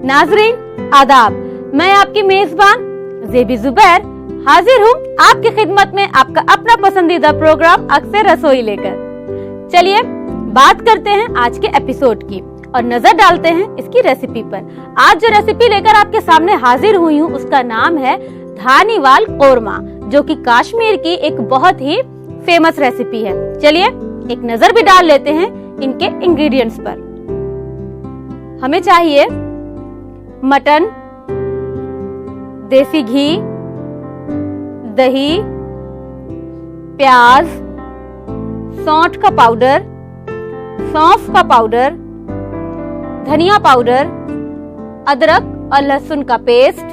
नाजरीन आदाब, मैं आपकी मेजबान ज़ेबी जुबैर हाजिर हूँ आपकी खिदमत में आपका अपना पसंदीदा प्रोग्राम अक्सर रसोई लेकर। चलिए बात करते हैं आज के एपिसोड की और नजर डालते हैं इसकी रेसिपी पर। आज जो रेसिपी लेकर आपके सामने हाजिर हुई हूँ उसका नाम है धानीवाल कोरमा, जो कि कश्मीर की एक बहुत ही फेमस रेसिपी है। चलिए एक नजर भी डाल लेते हैं इनके इंग्रेडिएंट्स पर। हमें चाहिए मटन, देसी घी, दही, प्याज, सौंठ का पाउडर, सौंफ का पाउडर, धनिया पाउडर, अदरक और लहसुन का पेस्ट,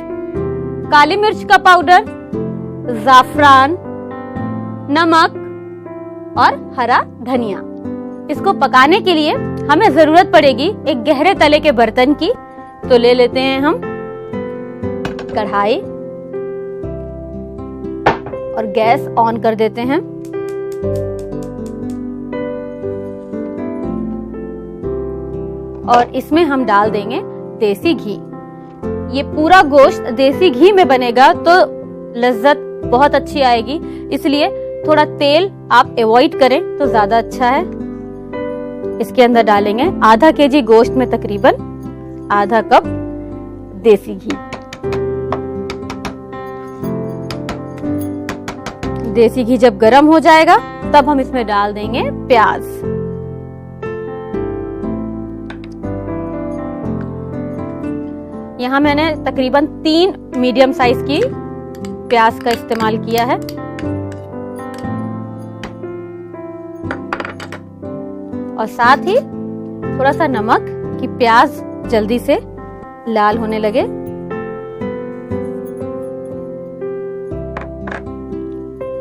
काली मिर्च का पाउडर, जाफरान, नमक और हरा धनिया। इसको पकाने के लिए हमें जरूरत पड़ेगी एक गहरे तले के बर्तन की। तो ले लेते हैं हम कढ़ाई और गैस ऑन कर देते हैं। और इसमें हम डाल देंगे देसी घी। ये पूरा गोश्त देसी घी में बनेगा तो लज्जत बहुत अच्छी आएगी, इसलिए थोड़ा तेल आप अवॉइड करें तो ज्यादा अच्छा है। इसके अंदर डालेंगे आधा केजी गोश्त में तकरीबन आधा कप देसी घी। देसी घी जब गर्म हो जाएगा तब हम इसमें डाल देंगे प्याज। यहाँ मैंने तकरीबन 3 मीडियम साइज की प्याज का इस्तेमाल किया है। और साथ ही थोड़ा सा नमक कि प्याज जल्दी से लाल होने लगे।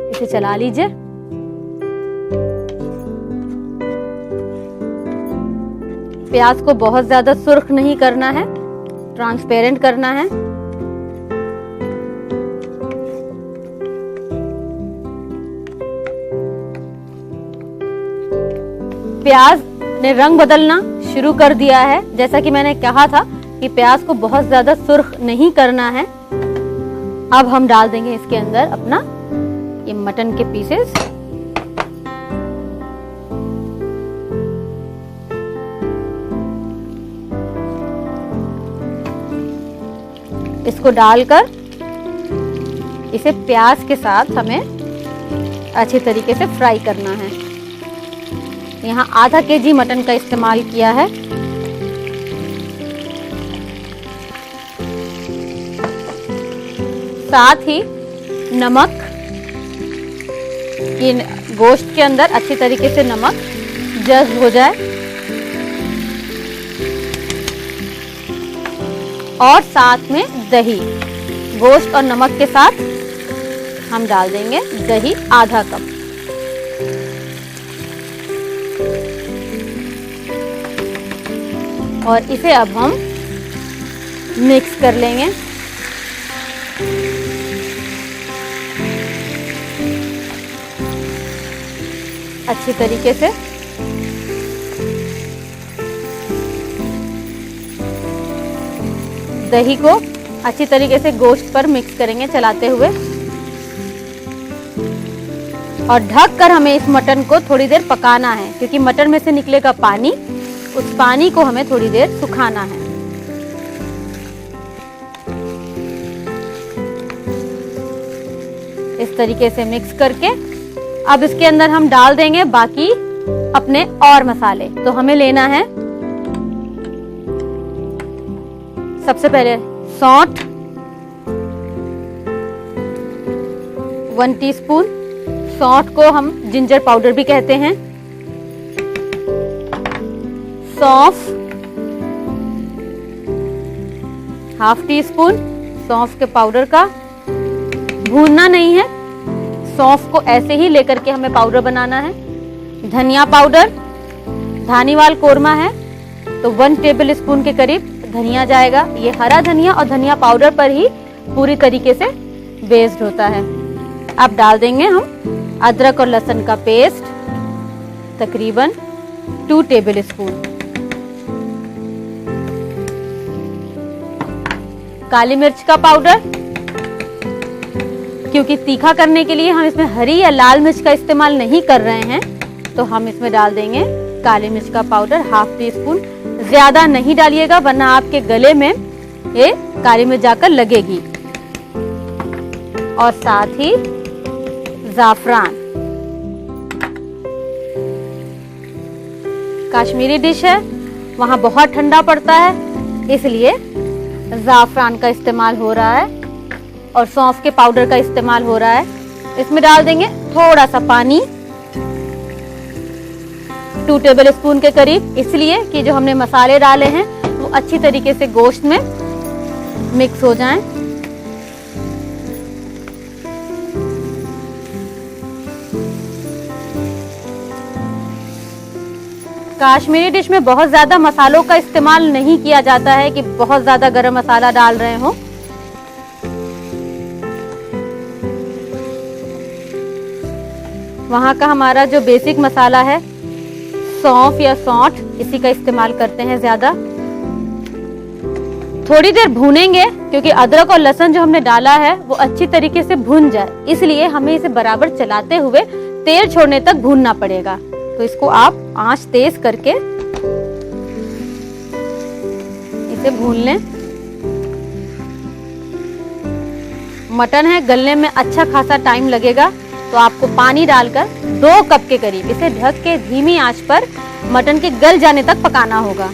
इसे चला लीजिए। प्याज को बहुत ज्यादा सुर्ख नहीं करना है, ट्रांसपेरेंट करना है। प्याज ने रंग बदलना शुरू कर दिया है। जैसा कि मैंने कहा था कि प्याज को बहुत ज्यादा सुर्ख नहीं करना है। अब हम डाल देंगे इसके अंदर अपना ये मटन के पीसेस। इसको डालकर इसे प्याज के साथ हमें अच्छी तरीके से फ्राई करना है। यहाँ आधा केजी मटन का इस्तेमाल किया है। साथ ही नमक, कि गोश्त के अंदर अच्छी तरीके से नमक जज्ब हो जाए। और साथ में दही, गोश्त और नमक के साथ हम डाल देंगे दही आधा कप। और इसे अब हम मिक्स कर लेंगे। अच्छी तरीके से दही को अच्छी तरीके से गोश्त पर मिक्स करेंगे चलाते हुए। और ढककर हमें इस मटन को थोड़ी देर पकाना है, क्योंकि मटन में से निकलेगा पानी। उस पानी को हमें थोड़ी देर सुखाना है। इस तरीके से मिक्स करके अब इसके अंदर हम डाल देंगे बाकी अपने और मसाले। तो हमें लेना है सबसे पहले सौंठ 1 टीस्पून। सौंठ को हम जिंजर पाउडर भी कहते हैं। सौंफ ½ टीस्पून, सौंफ के पाउडर का। भूनना नहीं है, सौंफ को ऐसे ही लेकर के हमें पाउडर बनाना है। धनिया पाउडर, धानीवाल कोरमा है तो 1 टेबल स्पून के करीब धनिया जाएगा। ये हरा धनिया और धनिया पाउडर पर ही पूरी तरीके से बेस्ड होता है। अब डाल देंगे हम अदरक और लहसुन का पेस्ट तकरीबन 2 टेबल स्पून। काली मिर्च का पाउडर, क्योंकि तीखा करने के लिए हम इसमें हरी या लाल मिर्च का इस्तेमाल नहीं कर रहे हैं, तो हम इसमें डाल देंगे काली मिर्च का पाउडर 1/2 टीस्पून। ज्यादा नहीं डालिएगा वरना आपके गले में ये काली मिर्च जाकर लगेगी। और साथ ही जाफरान, कश्मीरी डिश है, वहां बहुत ठंडा पड़ता है, इसलिए जाफरान का इस्तेमाल हो रहा है और सौंफ के पाउडर का इस्तेमाल हो रहा है। इसमें डाल देंगे थोड़ा सा पानी, 2 टेबल स्पून के करीब, इसलिए कि जो हमने मसाले डाले हैं वो अच्छी तरीके से गोश्त में मिक्स हो जाएं। कश्मीरी डिश में बहुत ज्यादा मसालों का इस्तेमाल नहीं किया जाता है कि बहुत ज्यादा गरम मसाला डाल रहे हो। वहां का हमारा जो बेसिक मसाला है सौंफ या सौंठ, इसी का इस्तेमाल करते हैं ज्यादा। थोड़ी देर भूनेंगे क्योंकि अदरक और लहसुन जो हमने डाला है वो अच्छी तरीके से भुन जाए, इसलिए हमें इसे बराबर चलाते हुए तेल छोड़ने तक भूनना पड़ेगा। तो इसको आप आंच तेज करके इसे भून लें। मटन है, गलने में अच्छा खासा टाइम लगेगा, तो आपको पानी डालकर 2 कप के करीब इसे ढक के धीमी आंच पर मटन के गल जाने तक पकाना होगा।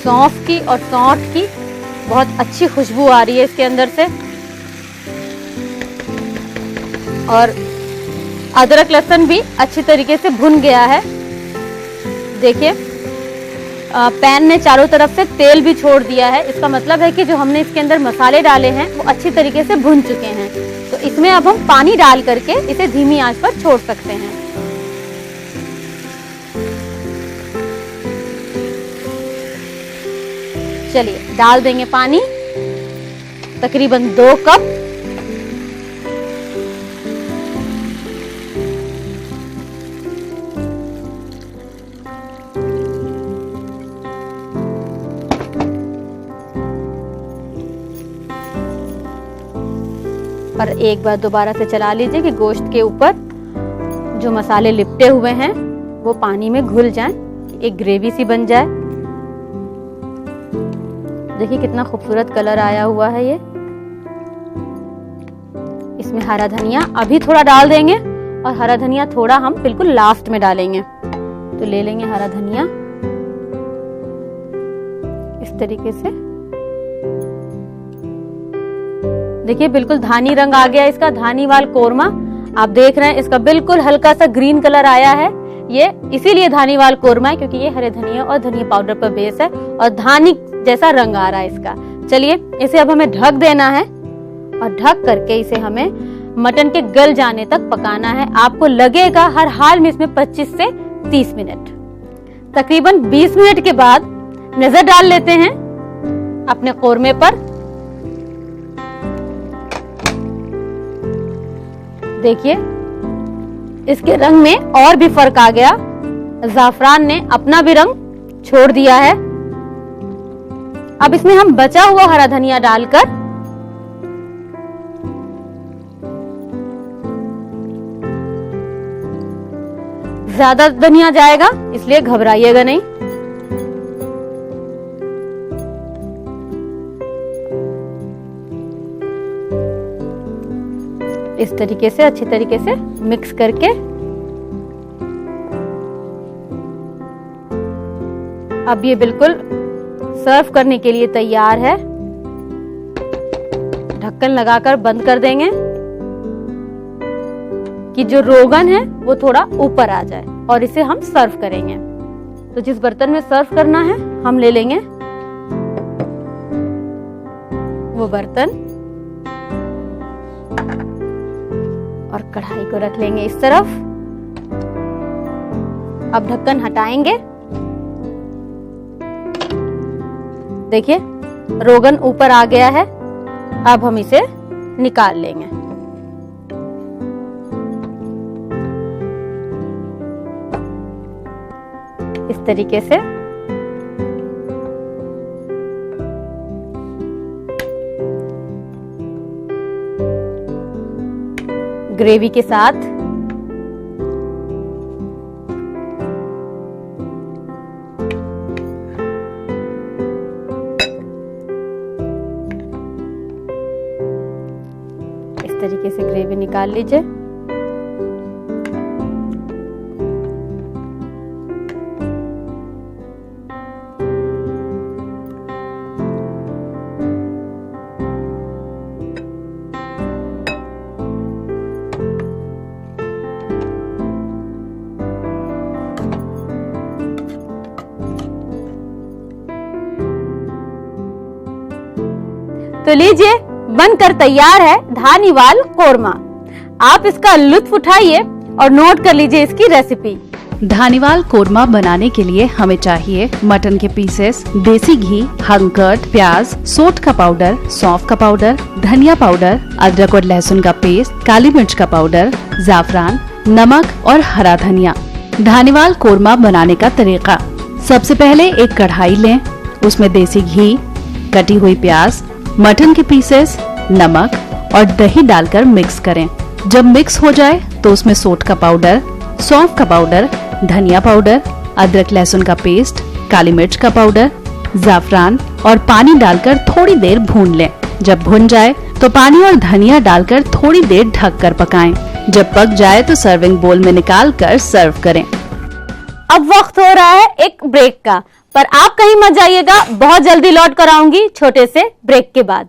सौंफ की और सौंठ की बहुत अच्छी खुशबू आ रही है इसके अंदर से, और अदरक लहसुन भी अच्छी तरीके से भुन गया है। देखिए पैन ने चारों तरफ से तेल भी छोड़ दिया है, इसका मतलब है कि जो हमने इसके अंदर मसाले डाले हैं वो अच्छी तरीके से भुन चुके हैं। तो इसमें अब हम पानी डाल करके इसे धीमी आंच पर छोड़ सकते हैं। चलिए डाल देंगे पानी, तकरीबन 2 कप। और एक बार दोबारा से चला लीजिए कि गोश्त के ऊपर जो मसाले लिपटे हुए हैं वो पानी में घुल जाएं, एक ग्रेवी सी बन जाए। देखिए कितना खूबसूरत कलर आया हुआ है ये। इसमें हरा धनिया अभी थोड़ा डाल देंगे, और हरा धनिया थोड़ा हम बिल्कुल लास्ट में डालेंगे। तो ले लेंगे हरा धनिया इस तरीके से। देखिए बिल्कुल धानी रंग आ गया इसका, धानीवाल कोरमा आप देख रहे हैं, इसका बिल्कुल हल्का सा ग्रीन कलर आया है। ये इसीलिए धानीवाल कोरमा है क्योंकि ये हरे धनिया और धनिया पाउडर पर बेस है और धानी जैसा रंग आ रहा है इसका। चलिए इसे अब हमें ढक देना है, और ढक करके इसे हमें मटन के गल जाने तक पकाना है। आपको लगेगा हर हाल में इसमें 25 से 30 मिनट। तकरीबन 20 मिनट के बाद नजर डाल लेते हैं अपने कोरमे पर। देखिए इसके रंग में और भी फर्क आ गया, जाफरान ने अपना भी रंग छोड़ दिया है। अब इसमें हम बचा हुआ हरा धनिया डालकर ज्यादा धनिया जाएगा इसलिए घबराइएगा नहीं। इस तरीके से अच्छी तरीके से मिक्स करके अब ये बिल्कुल सर्व करने के लिए तैयार है। ढक्कन लगाकर बंद कर देंगे कि जो रोगन है वो थोड़ा ऊपर आ जाए, और इसे हम सर्व करेंगे। तो जिस बर्तन में सर्व करना है हम ले लेंगे वो बर्तन, और कढ़ाई को रख लेंगे इस तरफ। अब ढक्कन हटाएंगे। देखिए रोगन ऊपर आ गया है, अब हम इसे निकाल लेंगे। इस तरीके से। ग्रेवी के साथ इस तरीके से ग्रेवी निकाल लीजिए। तो लीजिए, बनकर तैयार है धानीवाल कोरमा। आप इसका लुत्फ उठाइए और नोट कर लीजिए इसकी रेसिपी। धानीवाल कोरमा बनाने के लिए हमें चाहिए मटन के पीसेस, देसी घी, हंकर्ट, प्याज, सोंठ का पाउडर, सौंफ का पाउडर, धनिया पाउडर, अदरक और लहसुन का पेस्ट, काली मिर्च का पाउडर, जाफरान, नमक और हरा धनिया। धानीवाल कोरमा बनाने का तरीका। सबसे पहले एक कढ़ाई लें, उसमें देसी घी, कटी हुई प्याज, मटन के पीसेस, नमक और दही डालकर मिक्स करें। जब मिक्स हो जाए तो उसमें सोंठ का पाउडर, सौंफ का पाउडर, धनिया पाउडर, अदरक लहसुन का पेस्ट, काली मिर्च का पाउडर, जाफरान और पानी डालकर थोड़ी देर भून लें। जब भुन जाए तो पानी और धनिया डालकर थोड़ी देर ढककर पकाएं। जब पक जाए तो सर्विंग बोल में निकाल कर सर्व करें। अब वक्त हो रहा है एक ब्रेक का, पर आप कहीं मत जाइएगा, बहुत जल्दी लौट कर आऊंगी छोटे से ब्रेक के बाद।